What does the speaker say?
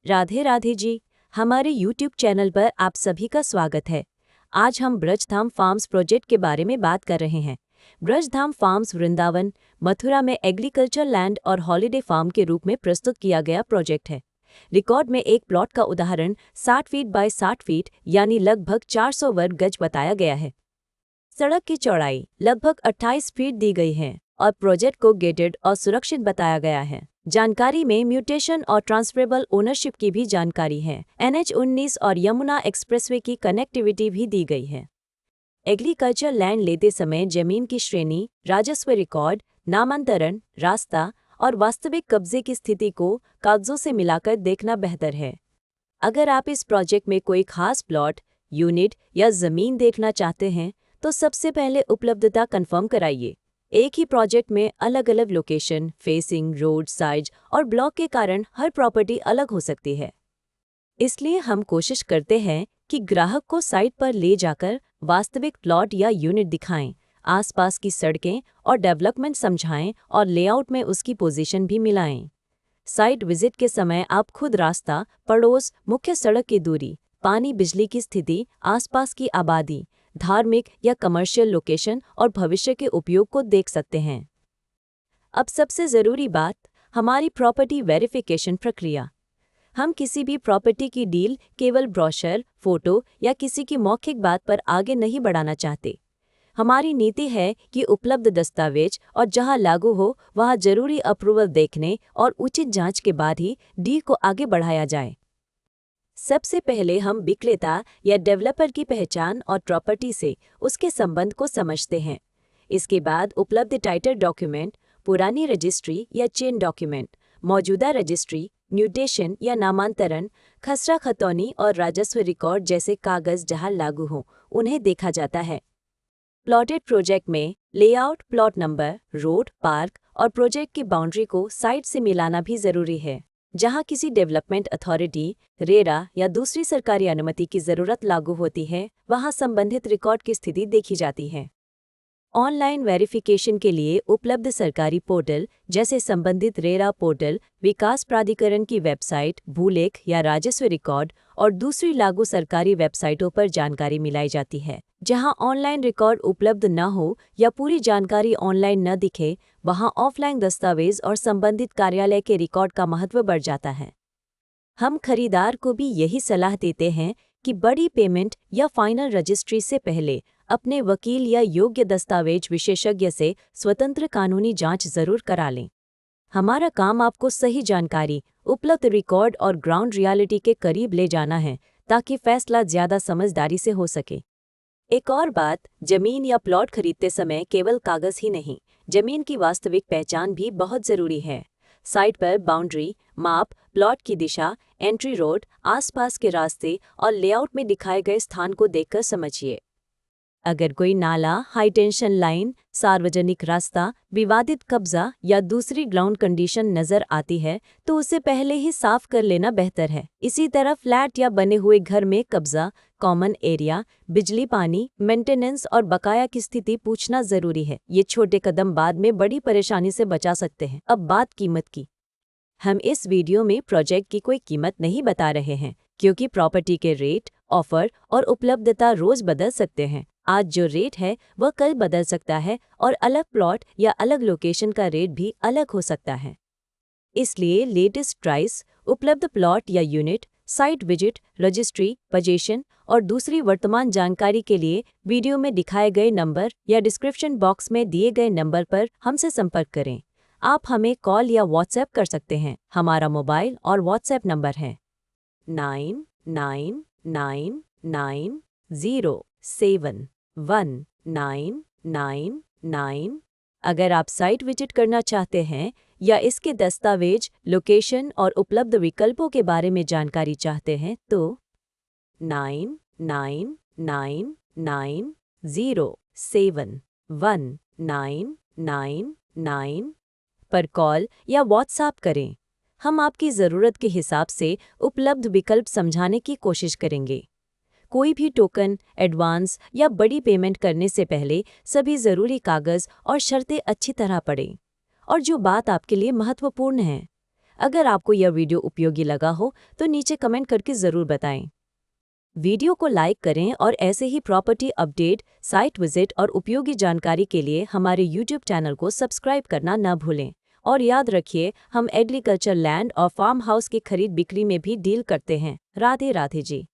राधे राधे जी। हमारे YouTube channel पर आप सभी का स्वागत है। आज हम ब्रजधाम फार्म्स प्रोजेक्ट के बारे में बात कर रहे हैं। ब्रजधाम फार्म्स वृंदावन, मथुरा में एग्रीकल्चर लैंड और हॉलिडे फार्म के रूप में प्रस्तुत किया गया प्रोजेक्ट है। रिकॉर्ड में एक प्लॉट का उदाहरण 60 फीट बाय 60 फीट यानी लगभग 400 वर्ग गज बताया गया है। सड़क की चौड़ाई लगभग 28 फीट दी गई है और प्रोजेक्ट को गेटेड और सुरक्षित बताया गया है। जानकारी में म्यूटेशन और ट्रांसफरेबल ओनरशिप की भी जानकारी है। NH-19 और यमुना एक्सप्रेसवे की कनेक्टिविटी भी दी गई है। एग्रीकल्चर लैंड लेते समय जमीन की श्रेणी, राजस्व रिकॉर्ड, नामांतरण, रास्ता और वास्तविक कब्जे की स्थिति को कागजों से मिलाकर देखना बेहतर है। अगर आप इस प्रोजेक्ट में कोई खास प्लॉट, यूनिट या जमीन देखना चाहते हैं तो सबसे पहले उपलब्धता कंफर्म कराइए। एक ही प्रोजेक्ट में अलग अलग लोकेशन, फेसिंग, रोड, साइज और ब्लॉक के कारण हर प्रॉपर्टी अलग हो सकती है। इसलिए हम कोशिश करते हैं कि ग्राहक को साइट पर ले जाकर वास्तविक प्लॉट या यूनिट दिखाएं, आसपास की सड़कें और डेवलपमेंट समझाएं और लेआउट में उसकी पोजीशन भी मिलाएं। साइट विजिट के समय आप खुद रास्ता, पड़ोस, मुख्य सड़क की दूरी, पानी बिजली की स्थिति, आसपास की आबादी, धार्मिक या कमर्शियल लोकेशन और भविष्य के उपयोग को देख सकते हैं। अब सबसे ज़रूरी बात, हमारी प्रॉपर्टी वेरिफिकेशन प्रक्रिया। हम किसी भी प्रॉपर्टी की डील केवल ब्रोशर, फोटो या किसी की मौखिक बात पर आगे नहीं बढ़ाना चाहते। हमारी नीति है कि उपलब्ध दस्तावेज और जहां लागू हो वहां जरूरी अप्रूवल देखने और उचित जांच के बाद ही डील को आगे बढ़ाया जाए। सबसे पहले हम विक्रेता या डेवलपर की पहचान और प्रॉपर्टी से उसके संबंध को समझते हैं। इसके बाद उपलब्ध टाइटल डॉक्यूमेंट, पुरानी रजिस्ट्री या चेन डॉक्यूमेंट, मौजूदा रजिस्ट्री, म्यूटेशन या नामांतरण, खसरा खतौनी और राजस्व रिकॉर्ड जैसे कागज जहां लागू हों उन्हें देखा जाता है। प्लॉटेड प्रोजेक्ट में layout, plot number, road, park और प्रोजेक्ट की बाउंड्री को साइट से मिलाना भी जरूरी है। जहां किसी डेवलपमेंट अथॉरिटी, रेरा या दूसरी सरकारी अनुमति की जरूरत लागू होती है, वहां संबंधित रिकॉर्ड की स्थिति देखी जाती है। ऑनलाइन वेरिफिकेशन के लिए उपलब्ध सरकारी पोर्टल जैसे संबंधित रेरा पोर्टल, विकास प्राधिकरण की वेबसाइट, भूलेख या राजस्व रिकॉर्ड और दूसरी लागू सरकारी वेबसाइटों पर जानकारी मिलाई जाती है। जहां ऑनलाइन रिकॉर्ड उपलब्ध न हो या पूरी जानकारी ऑनलाइन न दिखे, वहां ऑफलाइन दस्तावेज और संबंधित कार्यालय के रिकॉर्ड का महत्व बढ़ जाता है। हम खरीदार को भी यही सलाह देते हैं कि बड़ी पेमेंट या फाइनल रजिस्ट्री से पहले अपने वकील या योग्य दस्तावेज विशेषज्ञ से स्वतंत्र कानूनी जांच जरूर करा लें। हमारा काम आपको सही जानकारी, उपलब्ध रिकॉर्ड और ग्राउंड रियलिटी के करीब ले जाना है ताकि फैसला ज्यादा समझदारी से हो सके। एक और बात, जमीन या प्लॉट खरीदते समय केवल कागज ही नहीं, जमीन की वास्तविक पहचान भी बहुत जरूरी है। साइट पर बाउंड्री, माप, प्लॉट की दिशा, एंट्री रोड, आसपास के रास्ते और लेआउट में दिखाए गए स्थान को देखकर समझिए। अगर कोई नाला, हाई टेंशन लाइन, सार्वजनिक रास्ता, विवादित कब्जा या दूसरी ग्राउंड कंडीशन नजर आती है तो उसे पहले ही साफ कर लेना बेहतर है। इसी तरह फ्लैट या बने हुए घर में कब्जा, कॉमन एरिया, बिजली, पानी, मेंटेनेंस और बकाया की स्थिति पूछना जरूरी है। ये छोटे कदम बाद में बड़ी परेशानी से बचा सकते हैं। अब बात कीमत की। हम इस वीडियो में प्रोजेक्ट की कोई कीमत नहीं बता रहे हैं क्योंकि प्रॉपर्टी के रेट, ऑफर और उपलब्धता रोज बदल सकते हैं। आज जो रेट है वह कल बदल सकता है और अलग प्लॉट या अलग लोकेशन का रेट भी अलग हो सकता है। इसलिए लेटेस्ट प्राइस, उपलब्ध प्लॉट या unit, site visit, registry, position और दूसरी वर्तमान जानकारी के लिए वीडियो में दिखाए गए नंबर या डिस्क्रिप्शन बॉक्स में दिए गए नंबर पर हमसे संपर्क करें। आप हमें कॉल या व्हाट्सएप कर सकते हैं। हमारा मोबाइल और व्हाट्सएप नंबर है 999990719999। अगर आप साइट विजिट करना चाहते हैं या इसके दस्तावेज, लोकेशन और उपलब्ध विकल्पों के बारे में जानकारी चाहते हैं तो 999990719999 पर कॉल या व्हाट्सएप करें। हम आपकी ज़रूरत के हिसाब से उपलब्ध विकल्प समझाने की कोशिश करेंगे। कोई भी टोकन, एडवांस या बड़ी पेमेंट करने से पहले सभी ज़रूरी कागज़ और शर्तें अच्छी तरह पढ़ें। और जो बात आपके लिए महत्वपूर्ण है, अगर आपको यह वीडियो उपयोगी लगा हो तो नीचे कमेंट करके ज़रूर बताएं। वीडियो को लाइक करें और ऐसे ही प्रॉपर्टी अपडेट, साइट विजिट और उपयोगी जानकारी के लिए हमारे यूट्यूब चैनल को सब्सक्राइब करना न भूलें। और याद रखिए, हम एग्रीकल्चर लैंड और फार्म हाउस की खरीद बिक्री में भी डील करते हैं। राधे राधे जी।